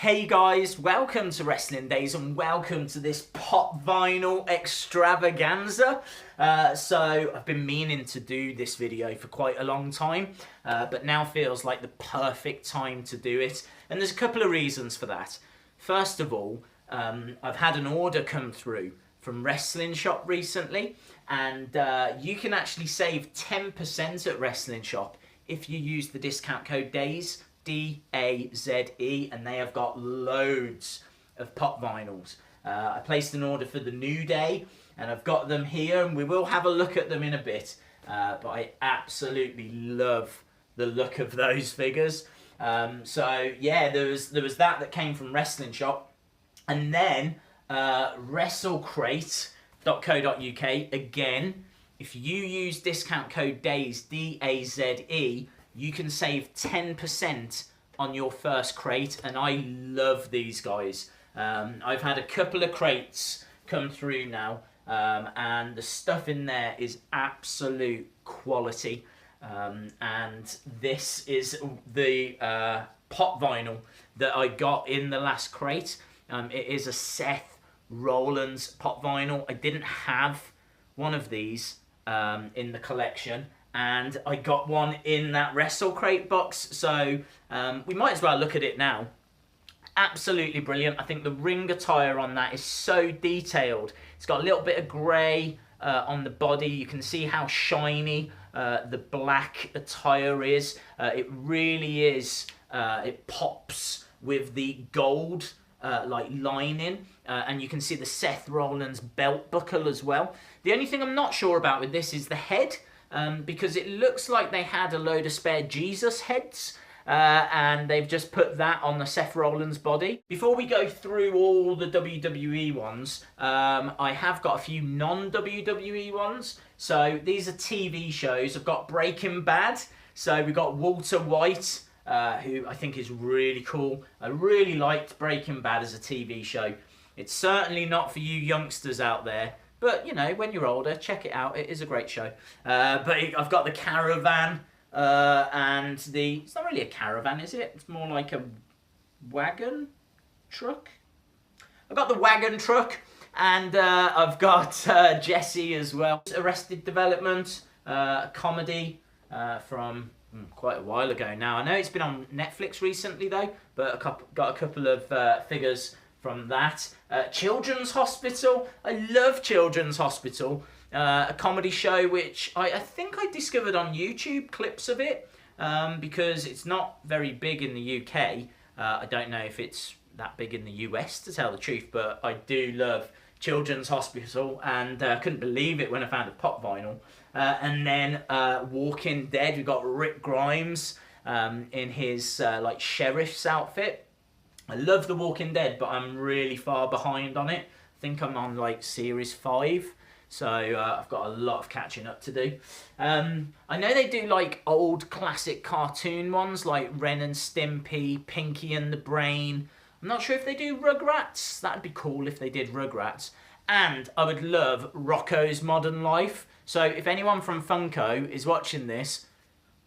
Hey guys, welcome to Wrestling Days and welcome to this pop vinyl extravaganza. So I've been meaning to do this video for quite a long time, but now feels like the perfect time to do it. And there's a couple of reasons for that. First of all, I've had an order come through from Wrestling Shop recently, and you can actually save 10% at Wrestling Shop if you use the discount code DAZE. D-A-Z-E, and they have got loads of pop vinyls. I placed an order for the New Day, and I've got them here, and we will have a look at them in a bit. But I absolutely love the look of those figures. So yeah, there was that came from Wrestling Shop, and then WrestleCrate.co.uk. Again, if you use discount code DAZE, D-A-Z-E, you can save 10% on your first crate, and I love these guys. I've had a couple of crates come through now, and the stuff in there is absolute quality. And this is the pop vinyl that I got in the last crate. It is a Seth Rowland Pop Vinyl. I didn't have one of these in the collection, and I got one in that Wrestle Crate box, so we might as well look at it now. Absolutely brilliant. I think the ring attire on that is so detailed. It's got a little bit of grey on the body. You can see how shiny the black attire is. It really is, it pops with the gold like lining, and you can see the Seth Rollins belt buckle as well. The only thing I'm not sure about with this is the head. Because it looks like they had a load of spare Jesus heads, and they've just put that on the Seth Rollins body. Before we go through all the WWE ones, I have got a few non-WWE ones. So these are TV shows. I've got Breaking Bad. So we've got Walter White, who I think is really cool. I really liked Breaking Bad as a TV show. It's certainly not for you youngsters out there. But, you know, when you're older, check it out. It is a great show. But I've got the Caravan and the... It's not really a caravan, is it? It's more like a wagon truck. I've got the wagon truck, and I've got Jesse as well. Arrested Development, a comedy from quite a while ago now. I know it's been on Netflix recently, though, but got a couple of figures from that. Children's Hospital. I love Children's Hospital. A comedy show which I think I discovered on YouTube, clips of it, because it's not very big in the UK. I don't know if it's that big in the US, to tell the truth, but I do love Children's Hospital, and couldn't believe it when I found a pop vinyl. And then Walking Dead, we've got Rick Grimes in his like sheriff's outfit. I love The Walking Dead, but I'm really far behind on it. I think I'm on like series 5, so I've got a lot of catching up to do. I know they do like old classic cartoon ones like Ren and Stimpy, Pinky and the Brain. I'm not sure if they do Rugrats. That'd be cool if they did Rugrats. And I would love Rocko's Modern Life. So if anyone from Funko is watching this,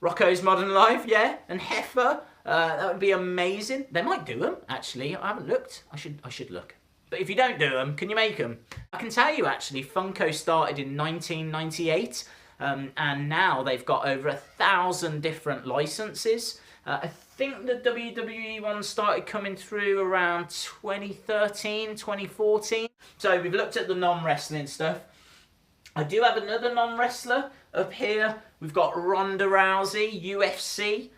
Rocko's Modern Life, yeah, and Heifer. That would be amazing. They might do them, actually. I haven't looked. I should look. But if you don't do them, can you make them? I can tell you, actually, Funko started in 1998, and now they've got over 1,000 different licenses. I think the WWE one started coming through around 2013, 2014. So we've looked at the non-wrestling stuff. I do have another non-wrestler up here. We've got Ronda Rousey, UFC.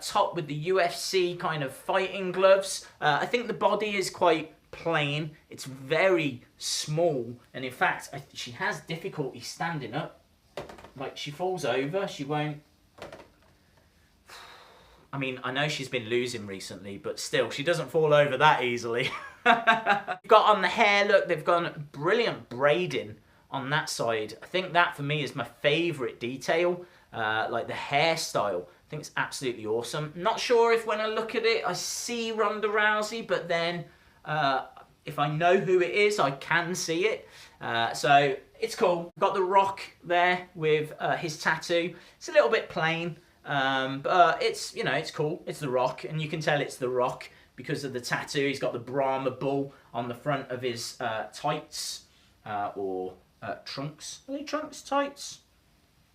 Top with the UFC kind of fighting gloves. I think the body is quite plain. It's very small, and in fact, she has difficulty standing up. Like, she falls over, she won't... I mean, I know she's been losing recently, but still, she doesn't fall over that easily. We've got on the hair, look, they've gone brilliant braiding on that side. I think that, for me, is my favourite detail. Like the hairstyle. I think it's absolutely awesome. Not sure if when I look at it I see Ronda Rousey, but then if I know who it is, I can see it. So it's cool. Got the Rock there with his tattoo. It's a little bit plain, but it's, you know, it's cool. It's the Rock, and you can tell it's the Rock because of the tattoo. He's got the Brahma bull on the front of his tights, or trunks. Are they trunks, tights?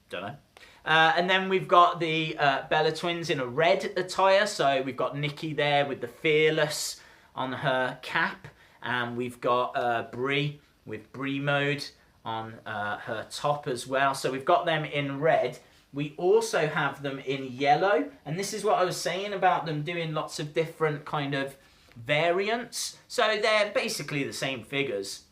Don't know. And then we've got the Bella twins in a red attire. So we've got Nikki there with the Fearless on her cap. And we've got Brie with Brie mode on her top as well. So we've got them in red. We also have them in yellow. And this is what I was saying about them doing lots of different kind of variants. So they're basically the same figures.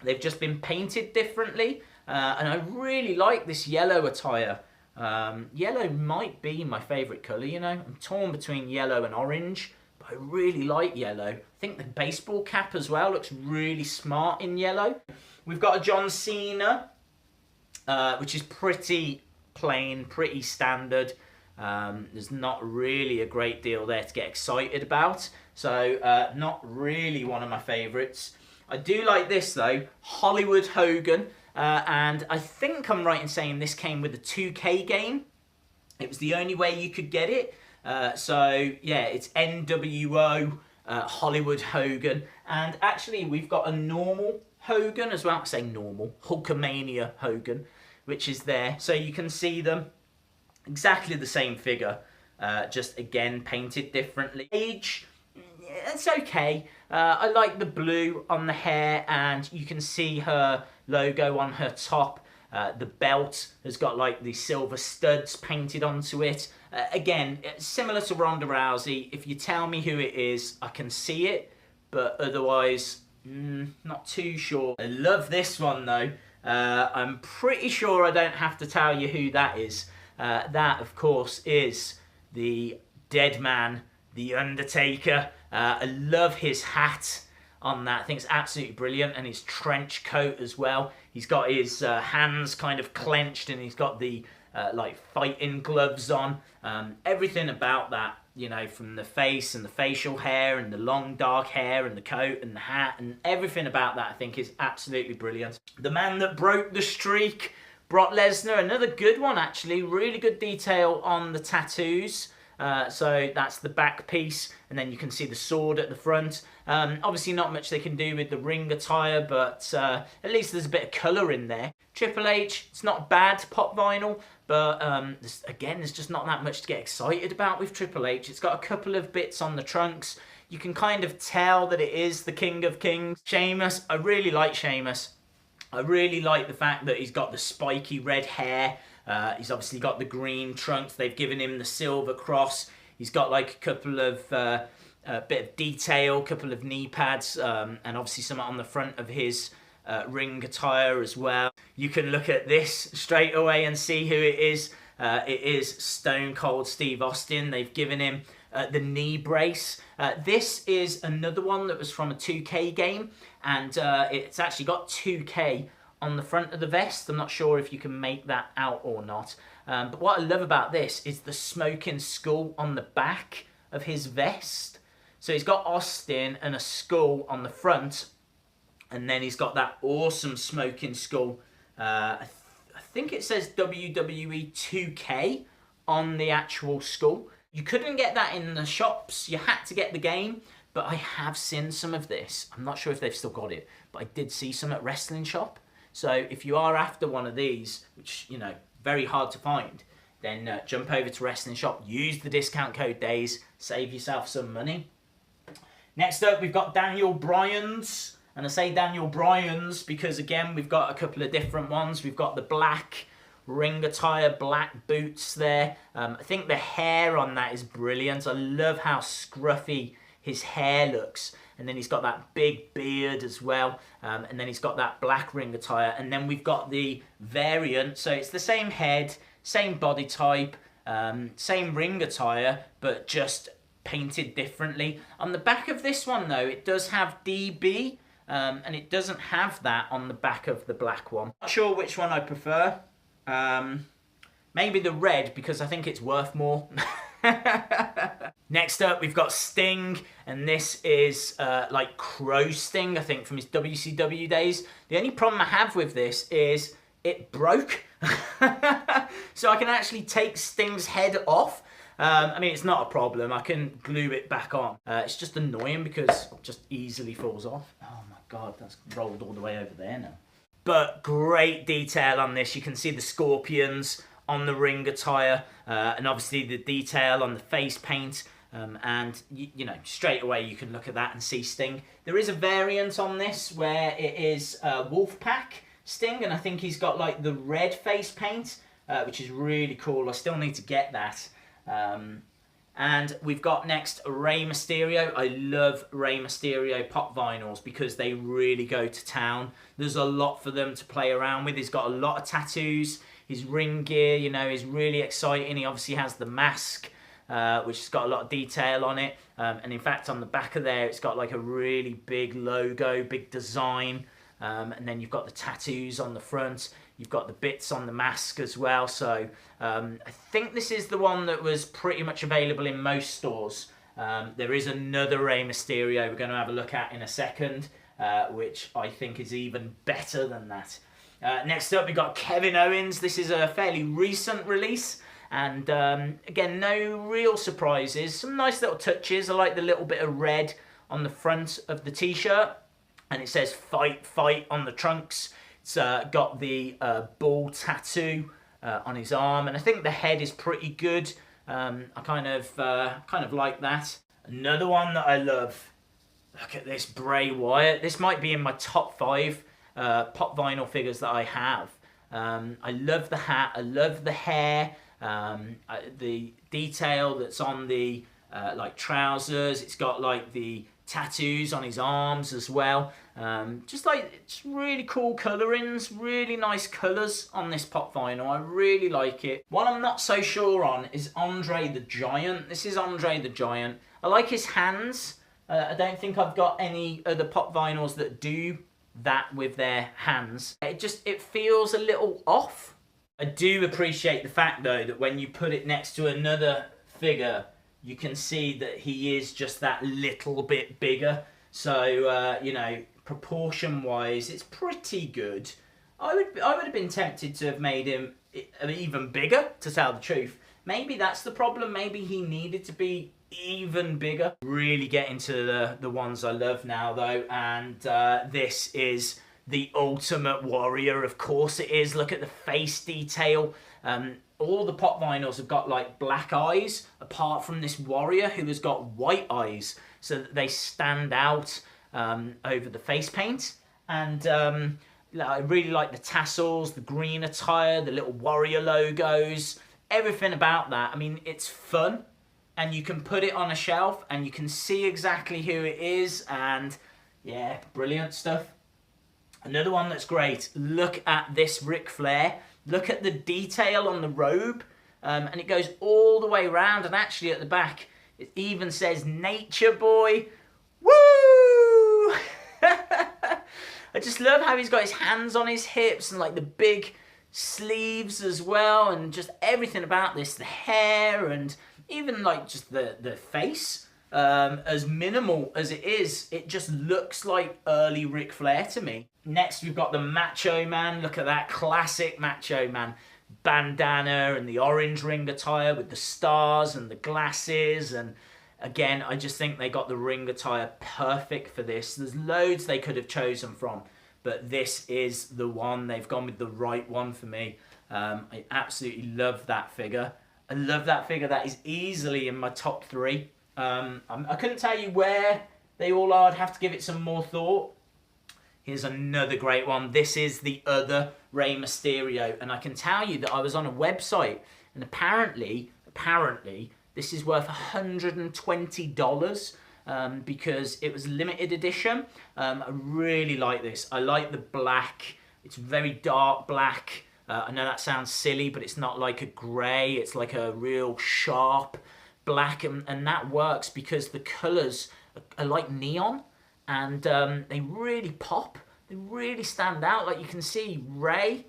They've just been painted differently. And I really like this yellow attire. Yellow might be my favourite colour, you know. I'm torn between yellow and orange, but I really like yellow. I think the baseball cap as well looks really smart in yellow. We've got a John Cena, which is pretty plain, pretty standard. There's not really a great deal there to get excited about. So not really one of my favourites. I do like this though, Hollywood Hogan. And I think I'm right in saying this came with a 2K game. It was the only way you could get it. So yeah, it's NWO Hollywood Hogan. And actually we've got a normal Hogan as well. I say normal, Hulkamania Hogan, which is there. So you can see them, exactly the same figure, just again painted differently. Age, it's okay. I like the blue on the hair, and you can see her logo on her top. The belt has got like the silver studs painted onto it. Again, similar to Ronda Rousey. If you tell me who it is, I can see it, but otherwise, not too sure. I love this one though. I'm pretty sure I don't have to tell you who that is. That, of course, is the dead man, The Undertaker. I love his hat on that. I think it's absolutely brilliant, and his trench coat as well. He's got his hands kind of clenched, and he's got the like fighting gloves on. Everything about that, you know, from the face and the facial hair and the long dark hair and the coat and the hat and everything about that, I think is absolutely brilliant. The man that broke the streak, Brock Lesnar, another good one actually. Really good detail on the tattoos. So that's the back piece, and then you can see the sword at the front. Obviously not much they can do with the ring attire, but at least there's a bit of colour in there. Triple H, it's not bad Pop Vinyl, but there's just not that much to get excited about with Triple H. It's got a couple of bits on the trunks. You can kind of tell that it is the King of Kings. Sheamus, I really like Sheamus. I really like the fact that he's got the spiky red hair. He's obviously got the green trunks. They've given him the silver cross. He's got like a couple of bit of detail, couple of knee pads, and obviously some on the front of his ring attire as well. You can look at this straight away and see who it is. It is Stone Cold Steve Austin. They've given him the knee brace. This is another one that was from a 2K game, and it's actually got 2K on the front of the vest. I'm not sure if you can make that out or not. But what I love about this is the smoking skull on the back of his vest. So he's got Austin and a skull on the front, and then he's got that awesome smoking skull. I think it says WWE 2K on the actual skull. You couldn't get that in the shops. You had to get the game. But I have seen some of this. I'm not sure if they've still got it, but I did see some at Wrestling Shop. So if you are after one of these, which, you know, very hard to find, then jump over to Wrestling Shop, use the discount code DAYS, save yourself some money. Next up, we've got Daniel Bryan's. And I say Daniel Bryan's because, again, we've got a couple of different ones. We've got the black ring attire, black boots there. I think the hair on that is brilliant. I love how scruffy his hair looks. And then he's got that big beard as well. And then he's got that black ring attire. And then we've got the variant. So it's the same head, same body type, same ring attire, but just painted differently. On the back of this one, though, it does have DB. And it doesn't have that on the back of the black one. Not sure which one I prefer. Maybe the red, because I think it's worth more. Next up, we've got Sting, and this is like Crow Sting, I think, from his WCW days. The only problem I have with this is it broke. So I can actually take Sting's head off, I mean, it's not a problem. I can glue it back on. It's just annoying because it just easily falls off. Oh my God, that's rolled all the way over there now. But great detail on this. You can see the scorpions on the ring attire, and obviously the detail on the face paint. And you know, straight away you can look at that and see Sting. There is a variant on this where it is Wolfpack Sting, and I think he's got like the red face paint, which is really cool. I still need to get that. And we've got next Rey Mysterio. I love Rey Mysterio Pop Vinyls because they really go to town. There's a lot for them to play around with. He's got a lot of tattoos. His ring gear, you know, is really exciting. He obviously has the mask, which has got a lot of detail on it. And in fact, on the back of there, it's got like a really big logo, big design. And then you've got the tattoos on the front. You've got the bits on the mask as well. So I think this is the one that was pretty much available in most stores. There is another Rey Mysterio we're going to have a look at in a second, which I think is even better than that. Next up, we've got Kevin Owens. This is a fairly recent release. And again, no real surprises. Some nice little touches. I like the little bit of red on the front of the t-shirt. And it says "Fight, Fight" on the trunks. It's got the bull tattoo on his arm. And I think the head is pretty good. I kind of like that. Another one that I love. Look at this Bray Wyatt. This might be in my top 5 pop vinyl figures that I have. I love the hat. I love the hair. The detail that's on the like trousers. It's got like the tattoos on his arms as well. Just really cool colorings, really nice colors on this pop vinyl. I really like it. What I'm not so sure on is Andre the Giant. This is Andre the Giant. I like his hands. I don't think I've got any other pop vinyls that do that with their hands. It feels a little off. I do appreciate the fact though that when you put it next to another figure, you can see that he is just that little bit bigger. So you know, proportion wise, it's pretty good. I would have been tempted to have made him even bigger, to tell the truth. Maybe that's the problem. Maybe he needed to be even bigger. Really get into the ones I love now though, and this is the Ultimate Warrior. Of course it is. Look at the face detail. All the pop vinyls have got like black eyes, apart from this warrior who has got white eyes, so that they stand out over the face paint. And I really like the tassels, the green attire, the little warrior logos, everything about that. I mean, it's fun, and you can put it on a shelf and you can see exactly who it is, and yeah, brilliant stuff. Another one that's great. Look at this Ric Flair. Look at the detail on the robe, and it goes all the way around, and actually at the back it even says "Nature Boy." Woo! I just love how he's got his hands on his hips and like the big sleeves as well, and just everything about this, the hair and even like just the face. As minimal as it is, it just looks like early Ric Flair to me. Next we've got the Macho Man. Look at that classic Macho Man bandana and the orange ring attire with the stars and the glasses, and again I just think they got the ring attire perfect for this. There's loads they could have chosen from, but this is the one. They've gone with the right one for me. I absolutely love that figure. I love that figure. That is easily in my top 3. I couldn't tell you where they all are. I'd have to give it some more thought. Here's another great one. This is the other Rey Mysterio, and I can tell you that I was on a website, and apparently this is worth $120 because it was limited edition. I really like this. I like the black. It's very dark black. I know that sounds silly, but it's not like a grey. It's like a real sharp black, and that works because the colours are like neon, and they really pop. They really stand out. Like you can see Rey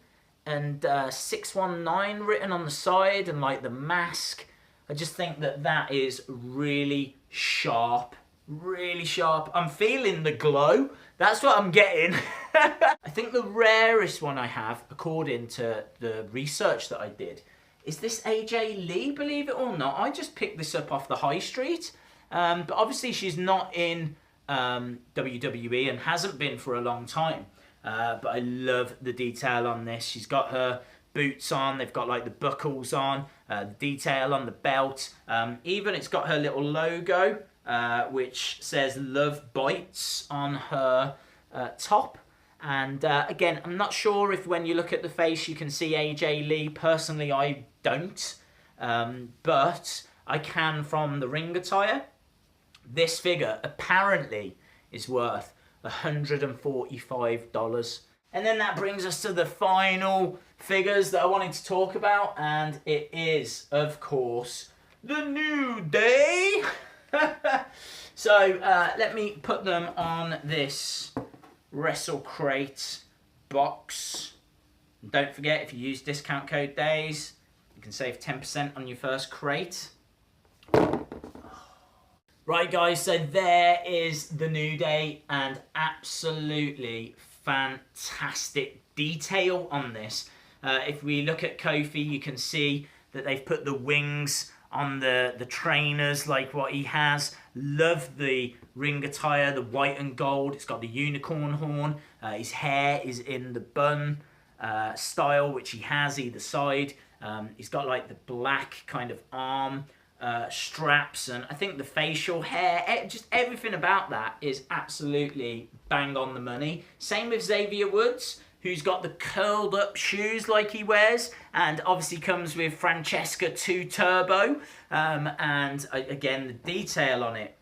and 619 written on the side, and like the mask. I just think that is really sharp. Really sharp. I'm feeling the glow. That's what I'm getting. I think the rarest one I have, according to the research that I did, is this AJ Lee, believe it or not? I just picked this up off the high street. But obviously she's not in WWE and hasn't been for a long time. But I love the detail on this. She's got her boots on, they've got like the buckles on, the detail on the belt. Even it's got her little logo, which says Love Bites on her top. And again, I'm not sure if when you look at the face you can see AJ Lee. Personally, I don't. But I can from the ring attire. This figure apparently is worth $145. And then that brings us to the final figures that I wanted to talk about, and it is, of course, the New Day. So let me put them on this Wrestle Crate box. And don't forget, if you use discount code DAYS, you can save 10% on your first crate. Right guys, so there is the New Day, and absolutely fantastic detail on this. If we look at Kofi, you can see that they've put the wings on the trainers like what he has. Love the ring attire, the white and gold. It's got the unicorn horn. His hair is in the bun style, which he has either side. He's got like the black kind of arm straps, and I think the facial hair, just everything about that is absolutely bang on the money. Same with Xavier Woods, who's got the curled up shoes like he wears, and obviously comes with Francesca 2 Turbo. And again, the detail on it,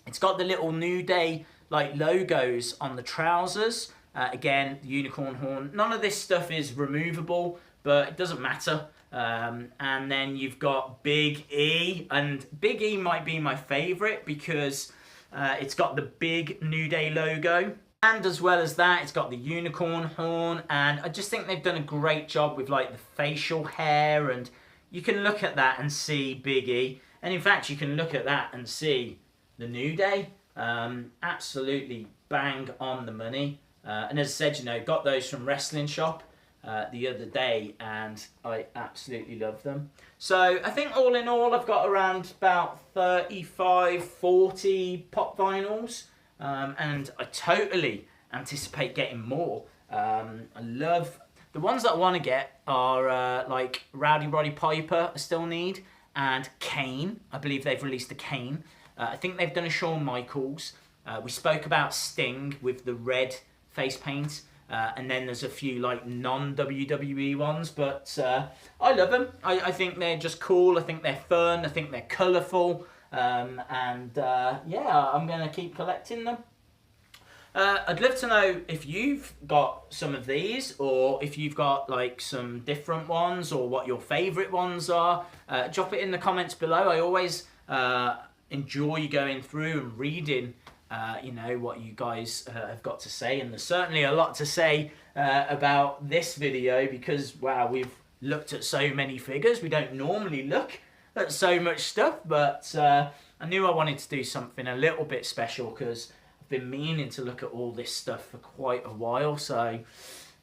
it's got the little New Day like logos on the trousers. Again, the unicorn horn. None of this stuff is removable, but it doesn't matter. And then you've got Big E, and Big E might be my favourite because it's got the big New Day logo, and as well as that it's got the unicorn horn, and I just think they've done a great job with like the facial hair, and you can look at that and see Big E, and in fact you can look at that and see the New Day. Absolutely bang on the money, and as I said, you know, got those from Wrestling Shop the other day, and I absolutely love them. So I think all in all I've got around about 35-40 pop vinyls, and I totally anticipate getting more. I love the ones that I want to get are like Rowdy Roddy Piper I still need, and Kane. I believe they've released a Kane. I think they've done a Shawn Michaels. We spoke about Sting with the red face paint. And then there's a few like non-WWE ones, but I love them. I think they're just cool. I think they're fun. I think they're colourful. Yeah, I'm going to keep collecting them. I'd love to know if you've got some of these, or if you've got like some different ones, or what your favourite ones are. Drop it in the comments below. I always enjoy going through and reading you know, what you guys have got to say, and there's certainly a lot to say about this video, because wow, we've looked at so many figures. We don't normally look at so much stuff, but I knew I wanted to do something a little bit special, because I've been meaning to look at all this stuff for quite a while. So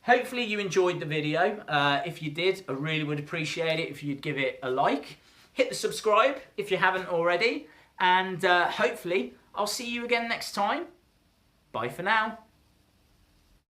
hopefully you enjoyed the video. If you did, I really would appreciate it if you'd give it a like, hit the subscribe if you haven't already, and hopefully I'll see you again next time. Bye for now.